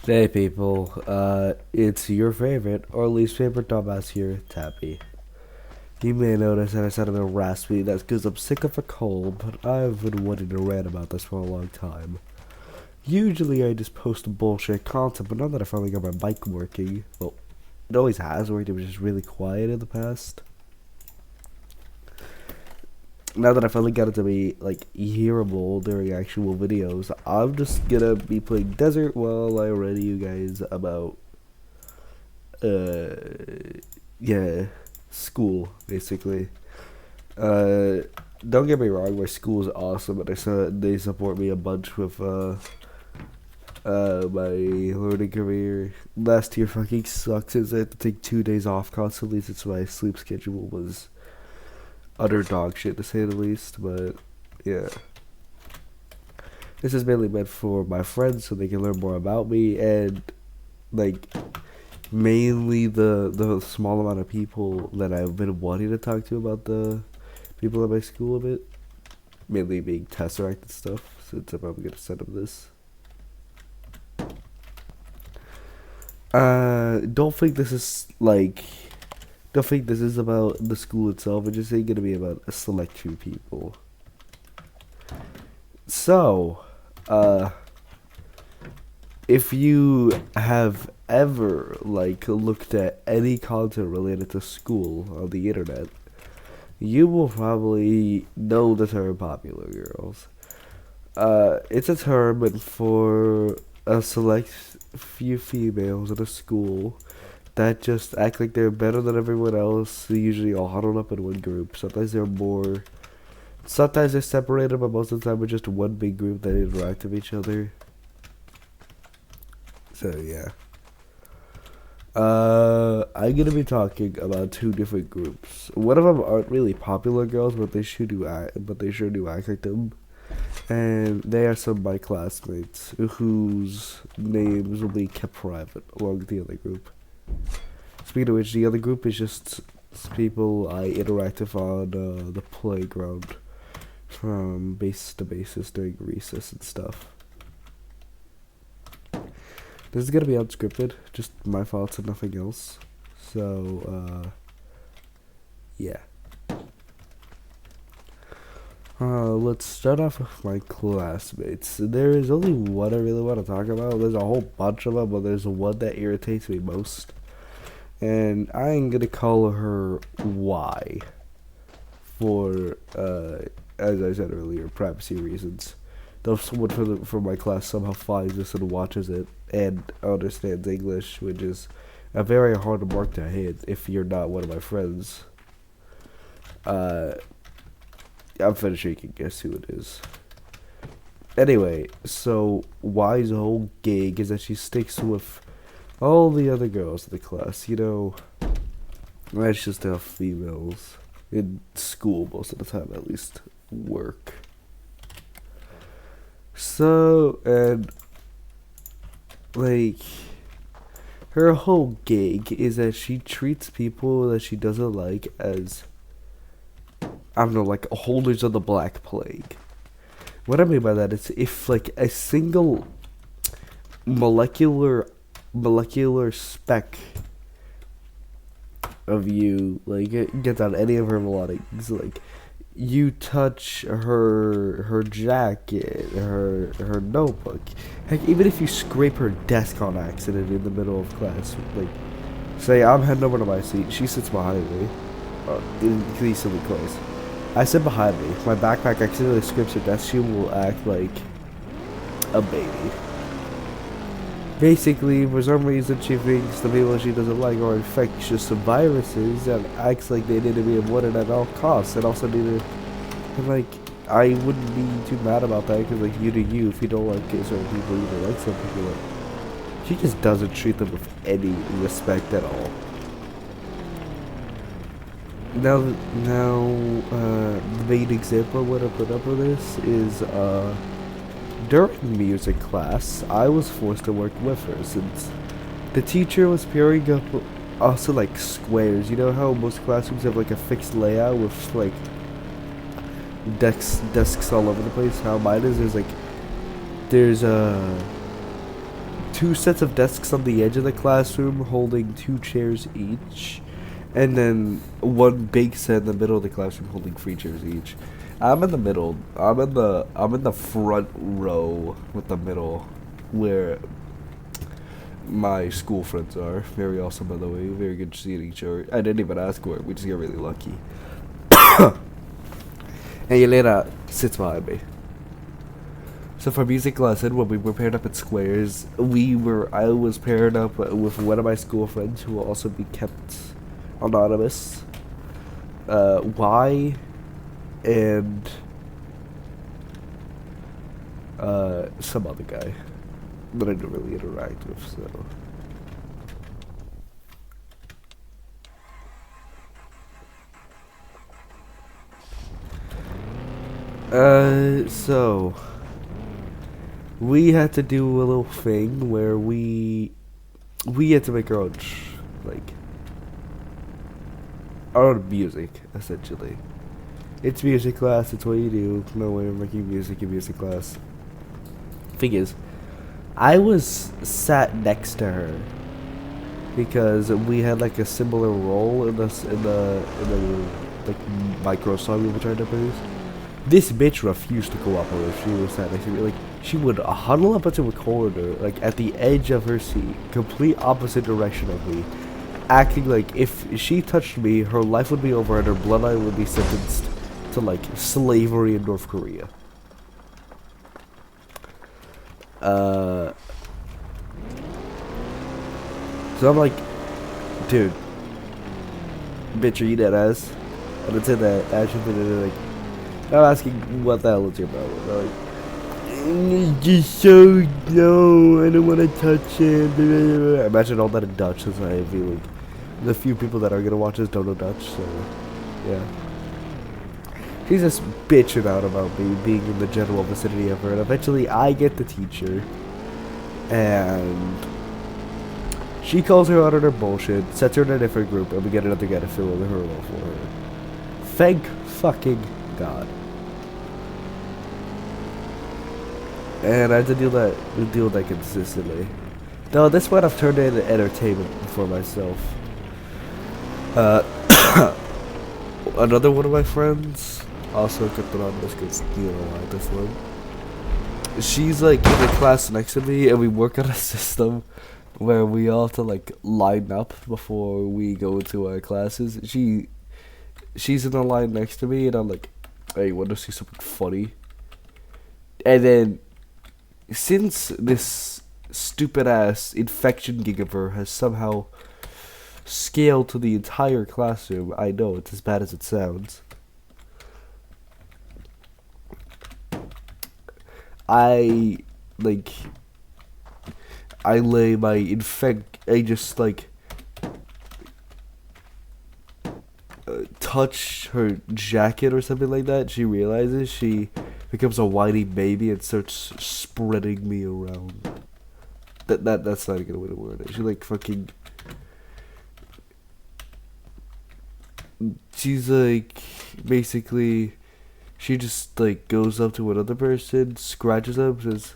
Hey people, it's your favorite, or least favorite dumbass here, Tappy. You may notice that I sound a bit raspy, that's because I'm sick of a cold, but I've been wanting to rant about this for a long time. Usually I just post bullshit content, but now that I finally got my mic working, well, it always has worked, it was just really quiet in the past. Now that I finally got it to be, like, hearable during actual videos, I'm just gonna be playing Desert while I read you guys about uh yeah, school basically. uh don't get me wrong, my school is awesome, and they support me a bunch with my learning career. Last year fucking sucked since I had to take 2 days off constantly, since my sleep schedule was utter dog shit to say the least. But yeah, this is mainly meant for my friends so they can learn more about me, and like mainly the small amount of people that I've been wanting to talk to about the people at my school a bit, mainly being Tesseract and stuff, since I'm probably gonna send them this. Don't think this is like, don't think this is about the school itself. It's just ain't gonna be about a select few people. So, uh, if you have ever like looked at any content related to school on the internet, you will probably know the term popular girls. It's a term meant for a select few females in a school that just act like they're better than everyone else. They're usually all huddled up in one group. Sometimes they're separated, but most of the time it's just one big group that interact with each other. So yeah. I'm gonna be talking about two different groups. One of them aren't really popular girls, but they sure do act like them. And they are some of my classmates whose names will be kept private, along with the other group. Speaking of which, the other group is just people I interact with on the playground from basis to basis during recess and stuff. This is gonna be unscripted, just my thoughts and nothing else. So, yeah. Let's start off with my classmates. There is only one I really want to talk about. There's a whole bunch of them, but there's one that irritates me most. And I'm gonna call her Y. For, as I said earlier, privacy reasons. Though someone from my class somehow finds this and watches it and understands English, which is a very hard mark to hit if you're not one of my friends. I'm finishing, you can guess who it is. Anyway, so Y's whole gig is that she sticks with all the other girls in the class. You know, that's just how females in school most of the time, at least, work. So, and like, her whole gig is that she treats people that she doesn't like as, I don't know, like holders of the Black Plague. What I mean by that is if like a single molecular speck of you like it gets on any of her belongings, like you touch her jacket, her notebook, heck, even if you scrape her desk on accident in the middle of class, like say I'm heading over to my seat, she sits behind me, these silly clothes. I sit behind me. My backpack accidentally scrapes her desk. She will act like a baby. Basically, for some reason, she thinks the people she doesn't like are infectious viruses and acts like they need to be avoided at all costs. And also need to, and like, I wouldn't be too mad about that because, like, you do you. If you don't like certain people, you don't like some people. Like, she just doesn't treat them with any respect at all. Now, the main example of what I put up with this is, during music class, I was forced to work with her since the teacher was pairing up also like squares. You know how most classrooms have like a fixed layout with like desks all over the place? How mine is, there's two sets of desks on the edge of the classroom holding 2 chairs each, and then one big set in the middle of the classroom holding 3 chairs each. I'm in the middle. I'm in the front row with the middle, where my school friends are. Very awesome, by the way. Very good seeing each other. I didn't even ask for it. We just got really lucky. And Yelena sits behind me. So for music lesson, when we were paired up in squares, I was paired up with one of my school friends who will also be kept anonymous. Y and some other guy that I don't really interact with, so we had to do a little thing where we had to make our own our own music, essentially. It's music class, it's what you do. No way of making music in music class. Thing is, I was sat next to her because we had like a similar role in the like micro song we were trying to produce. This bitch refused to cooperate. She was sat next to me. Like, she would huddle up into a corner, like at the edge of her seat, complete opposite direction of me, acting like if she touched me, her life would be over and her bloodline would be sentenced to like slavery in North Korea. So I'm like, dude, bitch, are you dead ass? I didn't say that. Actually, like, I'm asking what the hell is your problem. They're like, just so no, I don't want to touch it. Imagine all that in Dutch, since I feel like the few people that are gonna watch this don't know Dutch, so yeah. She's just bitching out about me being in the general vicinity of her, and eventually I get to teach her, and she calls her out on her bullshit, sets her in a different group, and we get another guy to fill in her role for her. Thank fucking God. And I had to deal with that consistently. Though this might have turned into entertainment for myself. Another one of my friends also kept it on this because you know why this one. She's like in the class next to me, and we work on a system where we all have to like line up before we go into our classes. She's in the line next to me, and I'm like, "Hey, want to see something funny?" And then, since this stupid ass infection gig of her has somehow scaled to the entire classroom, I know it's as bad as it sounds. I lay my I just like touch her jacket or something like that. She realizes, she becomes a whiny baby and starts spreading me around. That's not a good way to word it. She like fucking. She's like basically. She just like goes up to another person, scratches them, says,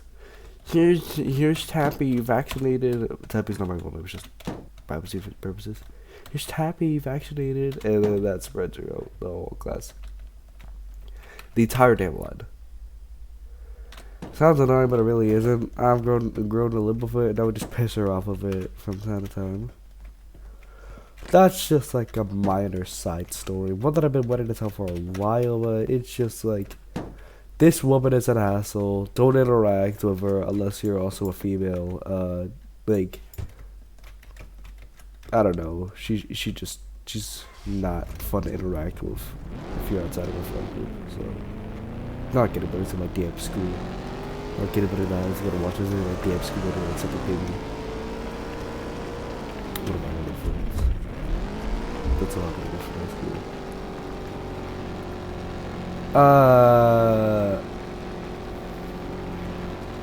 "Here's Tappy, vaccinated." Tappy's not my name. It was just privacy purposes. Here's Tappy, vaccinated, and then that spreads throughout the whole class. The entire damn line. Sounds annoying, but it really isn't. I've grown to live with it, and I would just piss her off of it from time to time. That's just like a minor side story, one that I've been wanting to tell for a while, but it's just like, this woman is an asshole. Don't interact with her unless you're also a female. Like, I don't know. She's not fun to interact with if you're outside of a friend group. So, not getting better to my damn school. Not getting better now. I'm gonna watch this in my damn school and it's like a baby. What am I other friends? That's a lot of difference.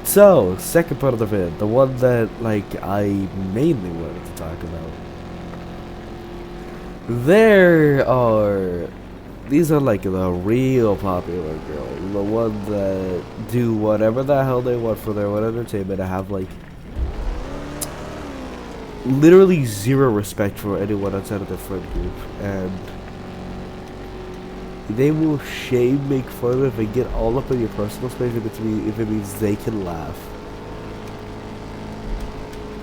So, second part of the vid, the one that, like, I mainly wanted to talk about. These are, like, the real popular girls. The ones that do whatever the hell they want for their own entertainment and have, like, literally zero respect for anyone outside of their friend group, and they will shame, make fun of, and get all up in your personal space if it means they can laugh.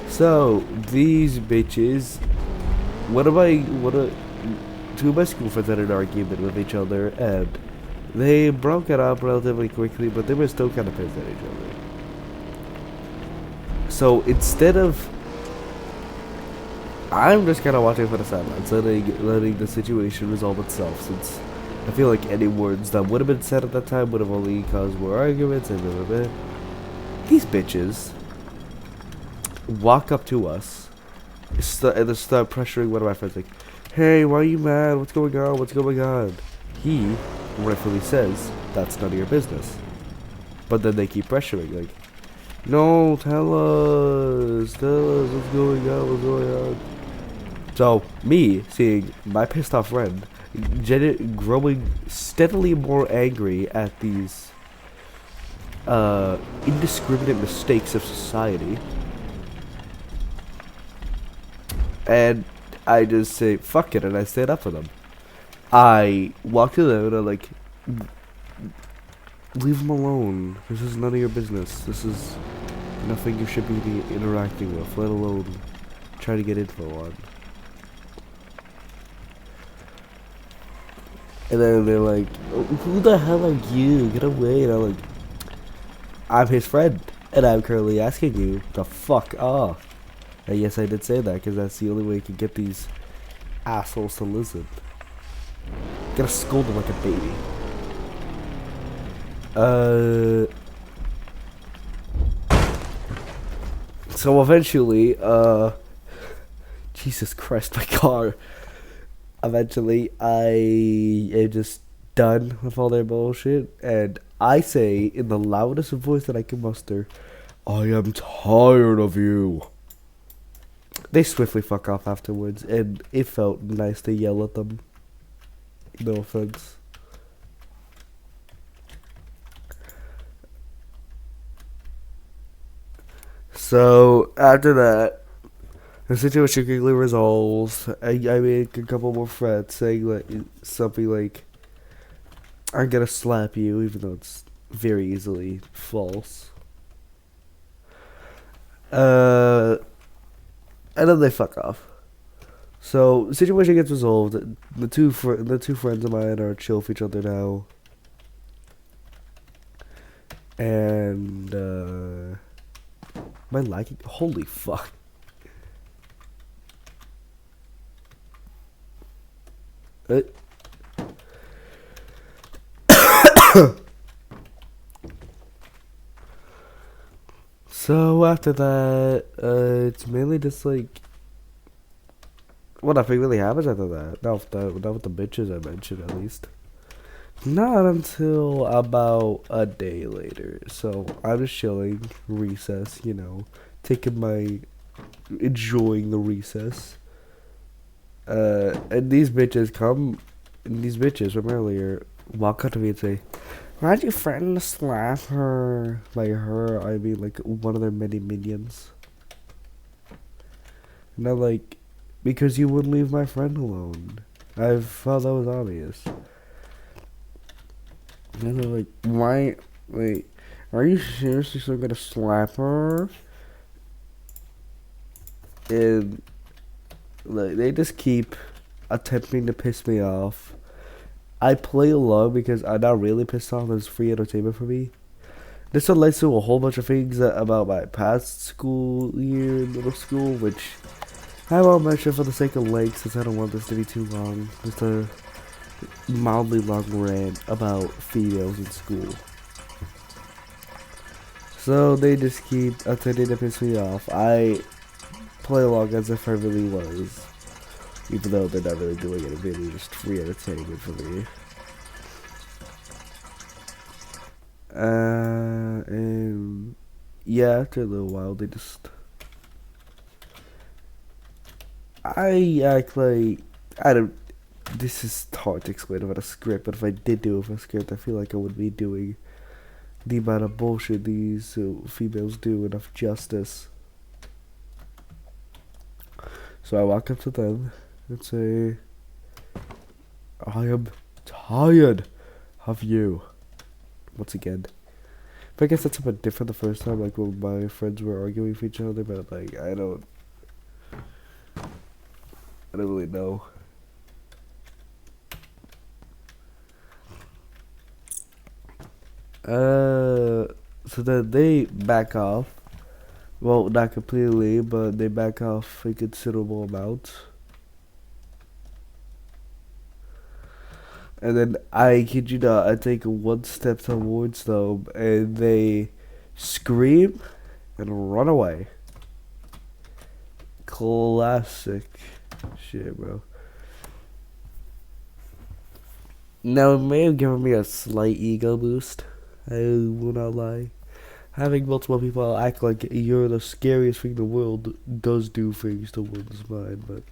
So these bitches, two of my school friends had an argument with each other, and they broke it up relatively quickly, but they were still kind of pissed at each other. So instead of, I'm just kind of watching for the sidelines, letting the situation resolve itself, since I feel like any words that would have been said at that time would have only caused more arguments and blah, blah, blah. These bitches walk up to us and they start pressuring one of my friends, like, hey, why are you mad? What's going on? What's going on? He rightfully says, that's none of your business. But then they keep pressuring, like, no, tell us what's going on. So, me seeing my pissed off friend growing steadily more angry at these indiscriminate mistakes of society, and I just say fuck it, and I stand up for them. I walk to them and I'm like, leave them alone. This is none of your business. This is nothing you should be interacting with, let alone try to get info on. And then they're like, oh, who the hell are you? Get away. And I'm like, I'm his friend, and I'm currently asking you to fuck off. And yes, I did say that, because that's the only way you can get these assholes to listen. Gotta scold them like a baby. So eventually, Jesus Christ, my car. Eventually, I am just done with all their bullshit, and I say in the loudest voice that I can muster, I am tired of you. They swiftly fuck off afterwards, and it felt nice to yell at them. No offense. So, after that, the situation quickly resolves. I made a couple more threats saying like something like, I'm gonna slap you, even though it's very easily false. And then they fuck off. So, the situation gets resolved. The two friends of mine are chill with each other now. And, am I lagging? Holy fuck. So after that, it's mainly just like, what nothing really happens after that. Not with the bitches I mentioned, at least. Not until about a day later. So I'm just chilling, recess, enjoying the recess. And these bitches from earlier walk up to me and say, why'd you threaten to slap her? By her, I mean like one of their many minions. And I'm like, because you wouldn't leave my friend alone. I thought that was obvious. And they're like, why? Wait, are you seriously still gonna slap her? And like, they just keep attempting to piss me off. I play along because I'm not really pissed off. It's free entertainment for me. This relates to a whole bunch of things about my past school year in middle school, which I won't mention for the sake of length, since I don't want this to be too long. Just a mildly long rant about females in school. So they just keep attempting to piss me off. I play along as if I really was, even though they're not really doing it. Really just free entertainment for me. And yeah, after a little while, they just, I act like, I don't, this is hard to explain about a script, but if I did do it with a script, I feel like I would be doing the amount of bullshit these females do enough justice. So I walk up to them and say, I am tired of you. Once again. But I guess that's a bit different the first time, like when my friends were arguing with each other, but like I don't really know. So then they back off. Well, not completely, but they back off a considerable amount. And then I kid you not, I take one step towards them, and they scream and run away. Classic shit, bro. Now, it may have given me a slight ego boost. I will not lie. Having multiple people act like you're the scariest thing in the world does do things to one's mind, but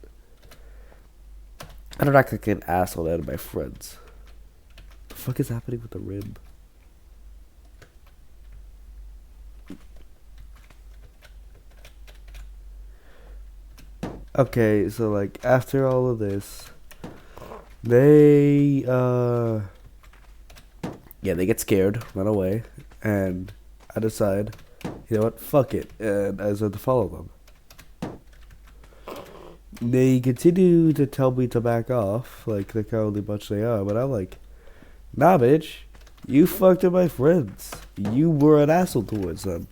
I don't act like an asshole out of my friends. The fuck is happening with the rib? Okay, so like after all of this, they they get scared, run away, and I decide, you know what, fuck it, and I start to follow them. They continue to tell me to back off, like the cowardly bunch they are, but I'm like, nah, bitch, you fucked up my friends. You were an asshole towards them.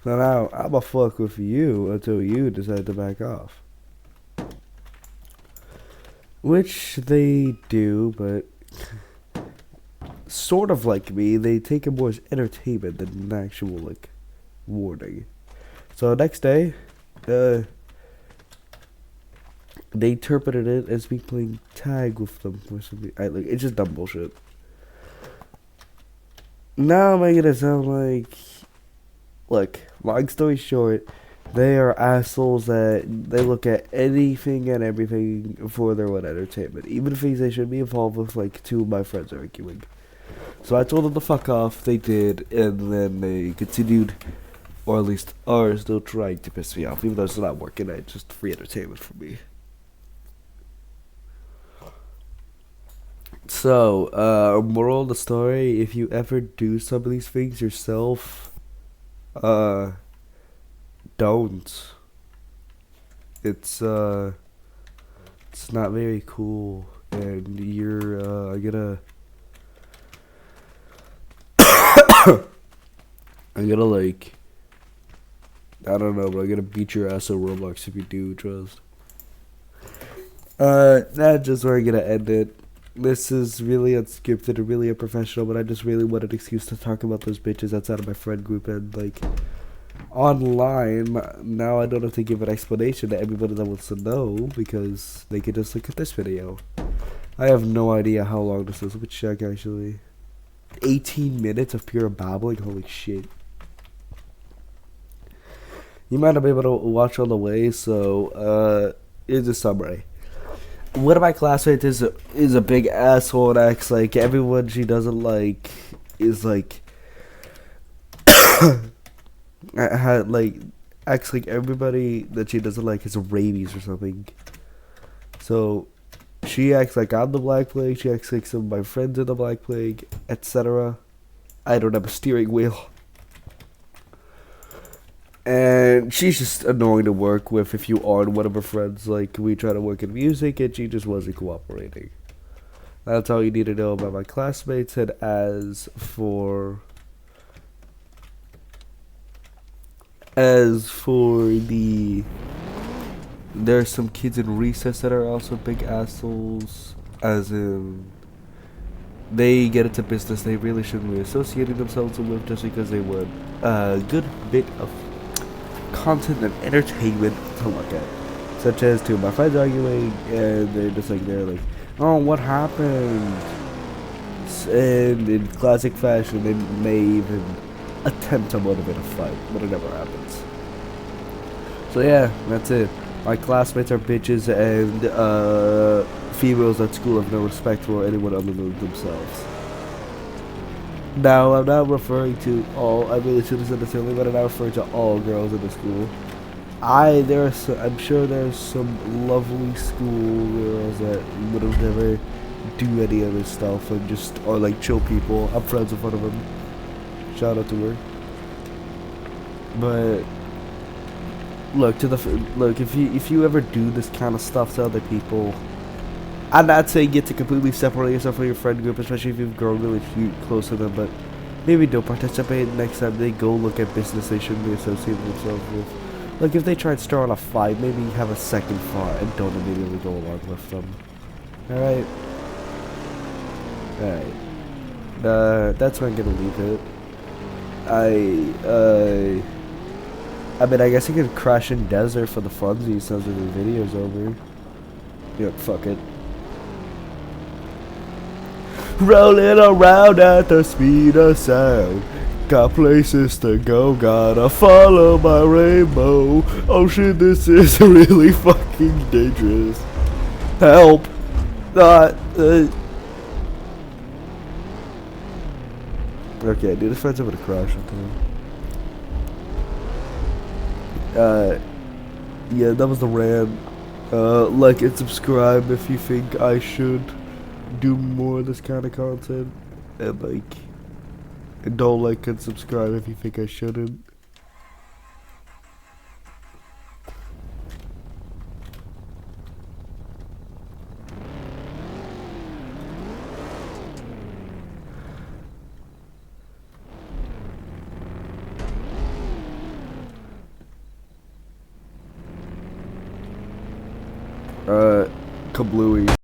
So now I'ma fuck with you until you decide to back off. Which they do, but sort of like me, they take it more as entertainment than an actual, like, warning. So next day, they interpreted it as me playing tag with them or something. It's just dumb bullshit. Now I'm making it sound like, look, long story short, they are assholes that they look at anything and everything for their own entertainment, even things they should be involved with, like two of my friends arguing. So I told them to fuck off, they did, and then they continued, or at least are still trying to piss me off, even though it's not working. It's just free entertainment for me. So, moral of the story, if you ever do some of these things yourself, don't. It's not very cool, and you're, I'm gonna, like, I don't know, but I'm gonna beat your ass on Roblox if you do, trust. That's just where I'm gonna end it. This is really unscripted and really unprofessional, but I just really want an excuse to talk about those bitches outside of my friend group and, like, online. Now I don't have to give an explanation to everybody that wants to know, because they can just look at this video. I have no idea how long this is. Let me check, actually. 18 minutes of pure babbling? Holy shit. You might not be able to watch all the way, so, here's a summary. One of my classmates is a big asshole and acts like everyone she doesn't like is like acts like everybody that she doesn't like has rabies or something. So she acts like I'm the Black Plague, she acts like some of my friends are the Black Plague, etc. I don't have a steering wheel. And she's just annoying to work with if you aren't one of her friends. Like, we try to work in music and she just wasn't cooperating. That's all you need to know about my classmates. And as for the, there's some kids in recess that are also big assholes. As in, they get into business they really shouldn't be associating themselves with just because they want a good bit of content and entertainment to look at, such as two of my friends arguing, and they're like, oh, what happened? And in classic fashion, they may even attempt to motivate a fight, but it never happens. So yeah, that's it. My classmates are bitches, and females at school have no respect for anyone other than themselves. Now, I'm not referring to all, I really shouldn't have said this earlier, but I'm not referring to all girls in the school. I'm sure there's some lovely school girls that would have never do any other stuff and just are like chill people. I'm friends with one of them. Shout out to her. But look look, if you ever do this kind of stuff to other people, I'm not saying get to completely separate yourself from your friend group, especially if you've grown really close to them. But maybe don't participate next time they go look at business they shouldn't be associating themselves with. Like if they try and start a fight, maybe have a second thought and don't immediately go along with them. All right. Alright. That's where I'm gonna leave it. I mean, I guess I could crash in desert for the funsies after the video's over. Yep, fuck it. Rolling around at the speed of sound. Got places to go, gotta follow my rainbow. Oh shit, this is really fucking dangerous. Help! Okay, dude, this friend's over to crash into him. Yeah, that was the rant. Like and subscribe if you think I should do more of this kind of content. And and don't like and subscribe if you think I shouldn't. Kablooey.